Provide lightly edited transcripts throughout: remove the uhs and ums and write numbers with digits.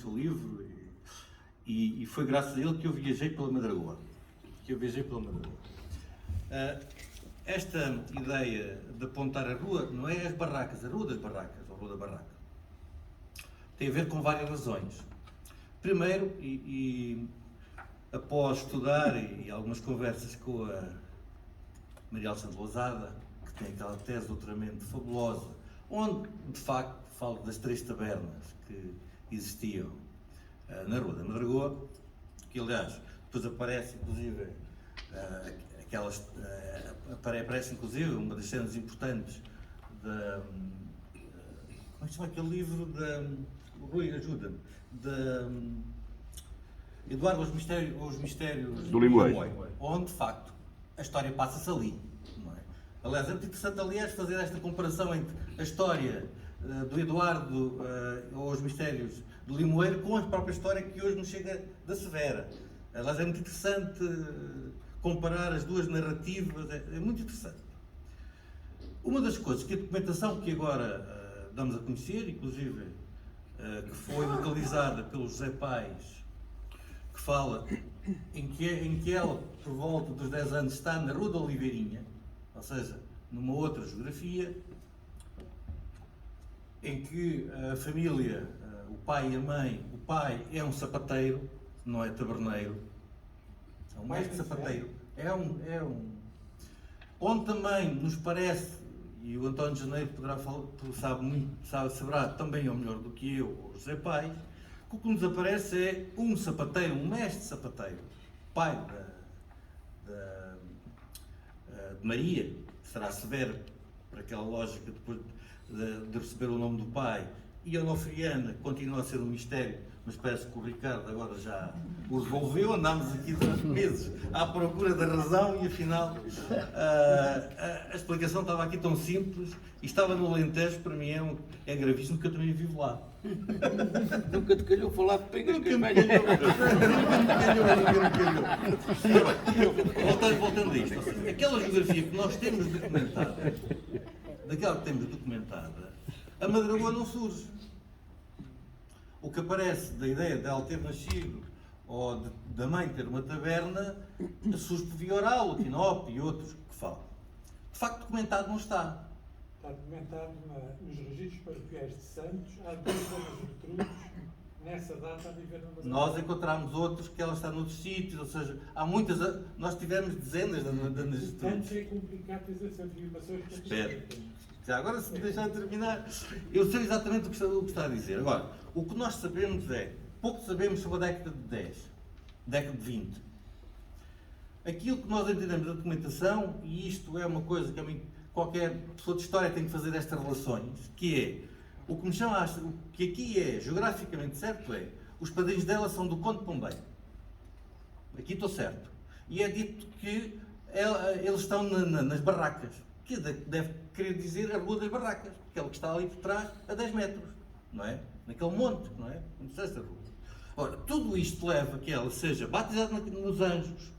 seu livro e foi graças a ele que eu viajei pela Madragoa. Esta ideia de apontar a rua não é as barracas, a Rua das Barracas, ou a Rua da Barraca. Tem a ver com várias razões. Primeiro, após estudar e algumas conversas com a Maria Alexandre Lousada, que tem aquela tese de doutoramento fabulosa, onde, de facto, falo das 3 tabernas que existiam na Rua da Madragoa, que, aliás, depois aparece, inclusive, aparece, inclusive, uma das cenas importantes da... Como é que se chama aquele livro da... Rui, ajuda-me. Eduardo, os mistérios do Limoeiro, onde, de facto, a história passa-se ali. Não é? Aliás, é muito interessante, aliás, fazer esta comparação entre a história do Eduardo ou os mistérios do Limoeiro com a própria história que hoje nos chega da Severa. Aliás, é muito interessante comparar as duas narrativas, é muito interessante. Uma das coisas que a documentação que agora damos a conhecer, inclusive, que foi localizada pelo José Paes, que fala em que ela, por volta dos 10 anos, está na Rua da Oliveirinha, ou seja, numa outra geografia, em que a família, o pai e a mãe, o pai é um sapateiro, não é taberneiro, é um mestre sapateiro, onde também nos parece, e o António Janeiro poderá falar, saberá também ou melhor do que eu, o José Paes, que o que nos aparece é um sapateiro, um mestre sapateiro, pai de Maria, que será Severo, por aquela lógica depois de receber o nome do pai, e a Onofriana continua a ser um mistério, mas parece que o Ricardo agora já o resolveu. Andámos aqui durante meses à procura da razão e afinal a explicação estava aqui tão simples e estava no Alentejo. Para mim é gravíssimo, porque eu também vivo lá. Nunca te calhou falar de pegas que Nunca voltando a isto, ou seja, aquela geografia que nós temos documentada, daquela que temos documentada, a Madragoa não surge. O que aparece da ideia de ela ter nascido ou da mãe ter uma taberna surge por via oral, o Tinope e outros que falam. De facto, documentado não está. Está documentado nos registros paroquiais de Santos, há 2 Donas Gertrudes nessa data a viver na Madragoa. Nós encontramos outros que ela está noutros sítios, ou seja, há muitas. Nós tivemos dezenas de Donas Gertrudes. Portanto, é complicado ter essas afirmações que Espera. Já agora, se me deixar terminar, eu sei exatamente o que está a dizer. Agora, o que nós sabemos pouco sabemos sobre a década de 10, década de 20. Aquilo que nós entendemos da documentação, e isto é uma coisa que a mim, qualquer pessoa de história tem que fazer estas relações, que é, o que me chama, o que aqui é geograficamente certo é, os padrinhos dela são do Conde Pombém. Aqui estou certo. E é dito que eles estão nas barracas, que deve querer dizer a Rua das Barracas, aquela que está ali por trás, a 10 metros, não é? Naquele monte, não é? Não sei essa rua. Ora, tudo isto leva a que ela seja batizada nos Anjos,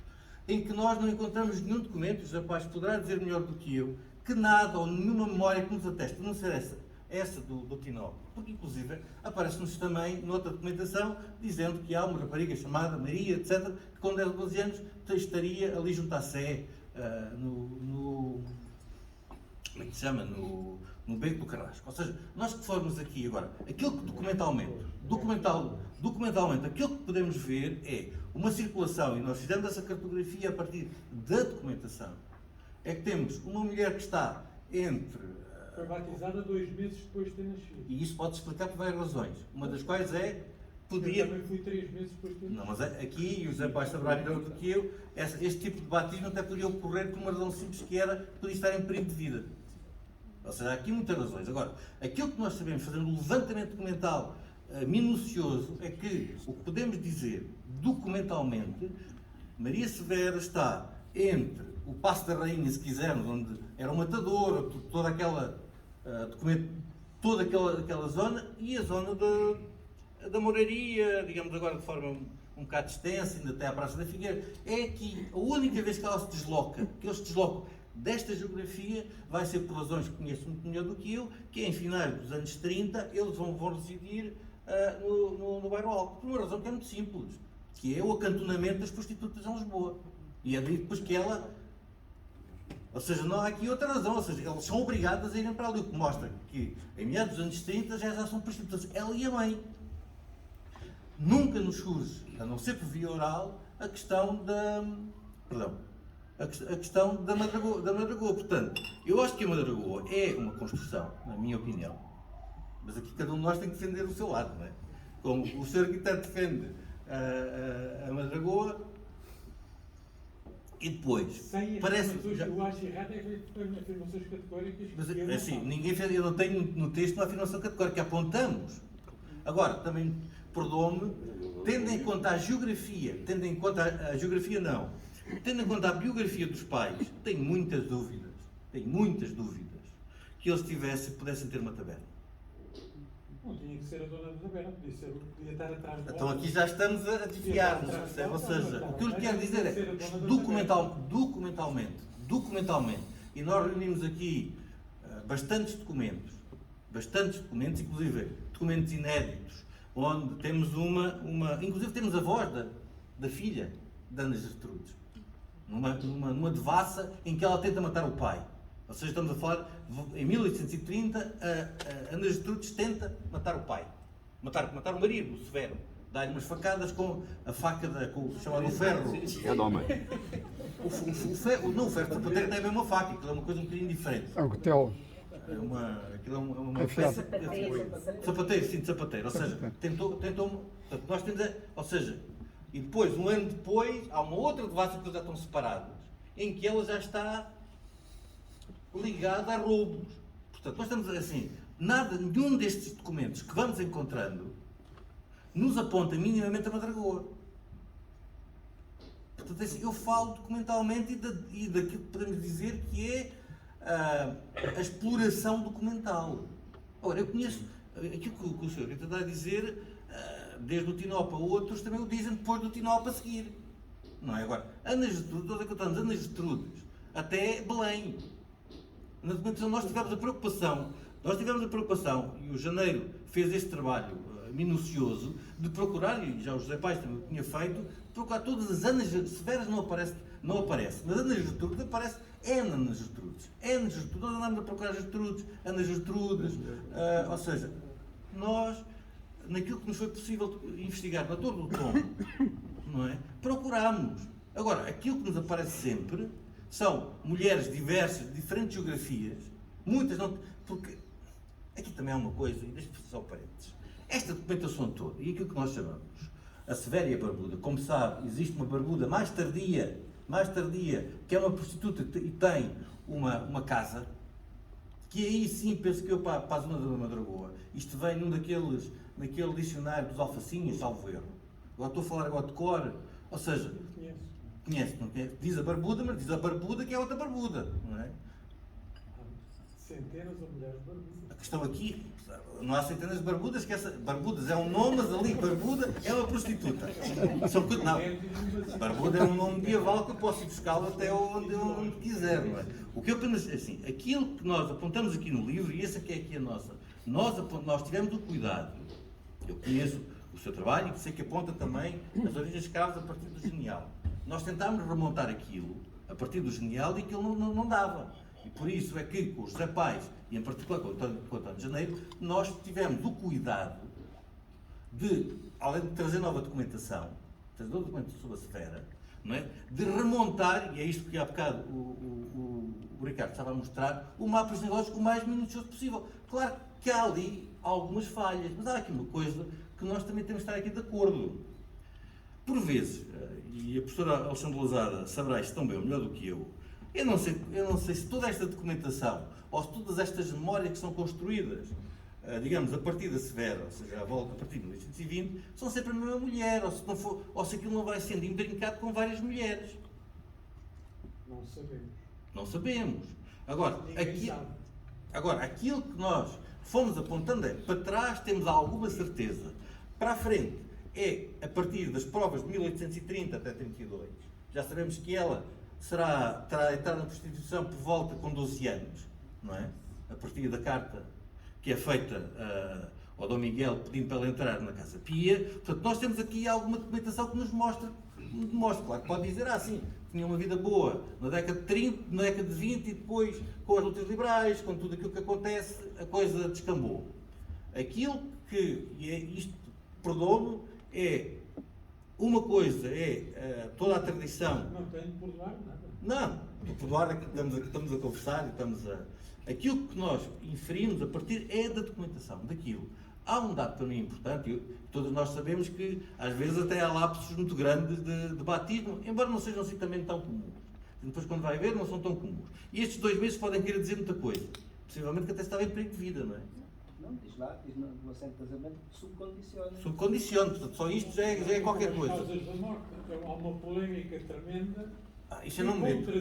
em que nós não encontramos nenhum documento, os rapazes poderá dizer melhor do que eu, que nada ou nenhuma memória que nos ateste, não ser essa do Tinope, porque inclusive aparece-nos também noutra documentação dizendo que há uma rapariga chamada Maria, etc., que quando era de 12 anos estaria ali junto à Sé, como é que se chama? No Beco do Carrasco. Ou seja, nós que formos aqui agora, aquilo que documentalmente, aquilo que podemos ver é uma circulação, e nós fizemos essa cartografia a partir da documentação, é que temos uma mulher que está entre... Foi batizada 2 meses depois de ter nascido. E isso pode explicar por várias razões, uma das quais é... Eu também fui 3 meses depois de ter nascido. Não, mas aqui, e o Zé Paes saberá melhor do que eu, este tipo de batismo até poderia ocorrer por uma razão simples, que era podia estar em período de vida. Ou seja, há aqui muitas razões. Agora, aquilo que nós sabemos, fazendo um levantamento documental minucioso, é que o que podemos dizer documentalmente, Maria Severa está entre o Paço da Rainha, se quisermos, onde era um matador, toda aquela zona, e a zona da Moraria, digamos agora de forma um bocado extensa, ainda até à Praça da Figueira. É aqui a única vez que ela se desloca, que eles se deslocam desta geografia, vai ser por razões que conheço muito melhor do que eu, que é em finais dos anos 30, eles vão residir no bairro Alto. Por uma razão que é muito simples, que é o acantonamento das prostitutas em Lisboa. E é daí depois que ela... Ou seja, não há aqui outra razão, ou seja, eles são obrigados a irem para ali, o que mostra que em meados dos anos 30 já são prostitutas, ela e a mãe. Nunca nos surge, a não ser por via oral, a questão da... Perdão. A questão da Madragoa. Portanto, eu acho que a Madragoa é uma construção, na minha opinião, mas aqui cada um de nós tem que defender o seu lado, não é? Como o Sr. Arquiteto defende a Madragoa, e depois, Sem parece... eu acho errado é que põe afirmações categóricas. Mas, que eu não assim, faço. ninguém fez, eu não tenho no texto uma afirmação categórica, apontamos. Agora, também, perdoa-me, tendo em conta a geografia não, tendo em conta a biografia dos pais, tenho muitas dúvidas, que eles pudessem ter uma taberna. Não tinha que ser a dona da taberna, podia estar atrás de Então aqui já estamos a desviar-nos, percebe? Ou seja, o que eu lhe quero dizer é, documentalmente, e nós reunimos aqui bastantes documentos, inclusive documentos inéditos, onde temos inclusive temos a voz da filha da Ana Gertrudes, numa devassa em que ela tenta matar o pai. Ou seja, estamos a falar, em 1830, a Ana Gertrudes tenta matar o pai, matar o marido, o Severo, dá-lhe umas facadas com a faca, com o chamado ferro. É de homem. O ferro de sapateiro não é bem uma faca, aquilo é uma coisa um bocadinho diferente. É o cutelo. Aquilo é uma É fiado. peça. De sapateiro. Ou seja, tentou, portanto, nós temos, ou seja, e depois, um ano depois, há uma outra devassa que já estão separadas, em que ela já está ligada a roubos. Portanto, nós estamos assim, nenhum destes documentos que vamos encontrando nos aponta minimamente a Madragoa. Portanto, assim, eu falo documentalmente e daquilo que podemos dizer que é a exploração documental. Ora, eu conheço aquilo que o senhor está a dizer, desde o Tinopa, outros também o dizem depois do Tinopa a seguir. Não é? Agora, Ana Gertrudes, nós contamos Ana Gertrudes até Belém. Na documentação nós tivemos a preocupação, e o Janeiro fez este trabalho minucioso, de procurar, e já o José Paes também o tinha feito, procurar todas as Anas Severas, não aparece, mas Ana Gertrudes aparece, Ana Gertrudes, nós andámos a procurar Ana Gertrudes, ou seja, nós, naquilo que nos foi possível investigar na Torre do Tombo, não é? Procurámos. Agora, aquilo que nos aparece sempre são mulheres diversas, de diferentes geografias, muitas não... Porque aqui também há uma coisa, e deixa-me fazer só parênteses. Esta documentação toda, e aquilo que nós chamamos a Severa e a Barbuda, como sabe, existe uma Barbuda mais tardia, que é uma prostituta e tem uma casa, que aí sim penso que eu para a zona da Madragoa, isto vem naquele dicionário dos alfacinhas, salvo erro. Agora estou a falar agora de cor, ou seja, conhece, não conhece? Diz a Barbuda, mas diz a Barbuda que é outra Barbuda, não é? Centenas de mulheres barbudas. A questão aqui, não há centenas de barbudas, que barbudas é um nome, mas ali barbuda é uma prostituta. Não, barbuda é um nome medieval que eu posso ir buscá-lo até onde quiser, não é? O que eu apenas, assim, aquilo que nós apontamos aqui no livro, e essa que é aqui a nossa, nós tivemos o cuidado, eu conheço o seu trabalho e sei que aponta também as origens escravas a partir do genial. Nós tentámos remontar aquilo a partir do genial e aquilo não dava. E por isso é que com os José Paes, e em particular com o António de Janeiro, nós tivemos o cuidado de, além de trazer nova documentação, sobre a Severa, não é? De remontar, e é isto que há bocado o Ricardo estava a mostrar, o mapa genealógico o mais minucioso possível. Claro que há ali algumas falhas, mas há aqui uma coisa que nós também temos de estar aqui de acordo. Por vezes, e a professora Alexandre Lousada saberá isto tão bem ou melhor do que eu não sei se toda esta documentação, ou se todas estas memórias que são construídas, digamos, a partir da Severa, ou seja, a volta a partir de 1820, são sempre a mesma mulher, ou se aquilo não vai sendo imbrincado com várias mulheres. Não sabemos. Não sabemos. Agora, Ninguém sabe. Aquilo que nós fomos apontando é, para trás temos alguma certeza, para a frente é a partir das provas de 1830 até 32. Já sabemos que ela terá entrado na prostituição por volta com 12 anos, não é? A partir da carta que é feita ao Dom Miguel pedindo para ele entrar na Casa Pia. Portanto, nós temos aqui alguma documentação que nos demonstra, claro que pode dizer, sim, tinha uma vida boa na década de 30, na década de 20 e depois, com as lutas liberais, com tudo aquilo que acontece, a coisa descambou. Aquilo que, e é isto, perdoa-me, é uma coisa, toda a tradição. Não tenho de perdoar nada. Não, perdoar é que estamos a conversar e aquilo que nós inferimos a partir é da documentação, daquilo. Há um dado para mim importante, todos nós sabemos que às vezes até há lapsos muito grandes de batismo, embora não sejam assim também tão comuns. Depois quando vai ver não são tão comuns. E estes 2 meses podem querer dizer muita coisa. Possivelmente que até estava em perigo de vida, não é? Não, diz no assento de casamento que subcondiciona. Subcondiciona, portanto só isto já é qualquer coisa. As causas da morte, então, há uma polémica tremenda. Isso eu não me meto.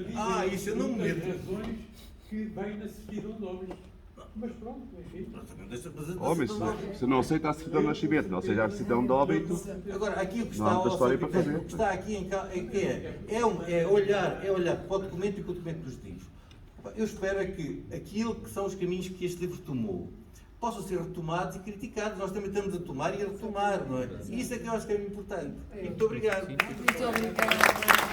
Isso eu não me muitas meto. razões que vêm na certidão de óbito. Mas pronto, enfim. Mas se não aceita a certidão de nascimento, não seja a certidão de óbito, Agora, aqui o que não há está, muita história para fazer. o que está aqui é olhar para o documento e o que o documento nos diz. Eu espero que aquilo que são os caminhos que este livro tomou possam ser retomados e criticados. Nós também estamos a tomar e a retomar, não é? E isso é que eu acho que é importante. E muito obrigado. Muito obrigada.